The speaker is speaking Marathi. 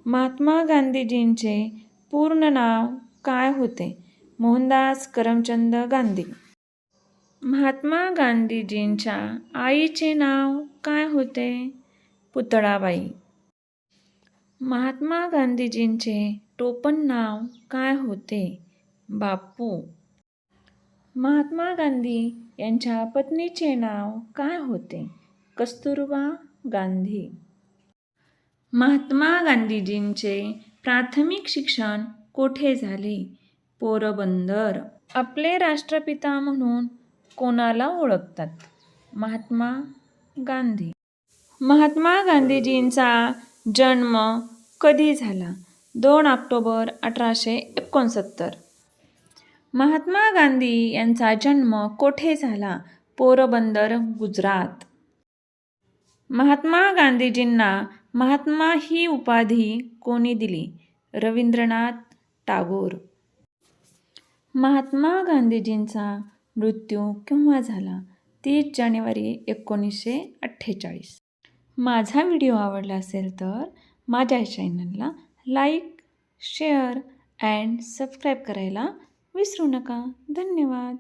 महात्मा गांधीजींचे पूर्ण नाव काय होते? मोहनदास करमचंद गांधी. महात्मा गांधीजींच्या आईचे नाव काय होते? पुतळाबाई. महात्मा गांधीजींचे टोपण नाव काय होते? बापू. महात्मा गांधी यांच्या पत्नीचे नाव काय होते? कस्तुरबा गांधी. महात्मा गांधीजींचे प्राथमिक शिक्षण कोठे झाले? पोरबंदर. आपले राष्ट्रपिता म्हणून कोणाला ओळखतात? महात्मा गांधी. महात्मा गांधीजींचा जन्म कधी झाला? 2 ऑक्टोबर 1869. महात्मा गांधी यांचा जन्म कोठे झाला? पोरबंदर, गुजरात. महात्मा गांधीजींना महात्मा ही उपाधी कोणी दिली? रवींद्रनाथ टागोर. महात्मा गांधीजींचा मृत्यू केव्हा झाला? 30 जानेवारी 1948. माझा व्हिडिओ आवडला असेल तर माझ्या चॅनलला लाईक, शेअर अँड सबस्क्राईब करायला विसरू नका. धन्यवाद.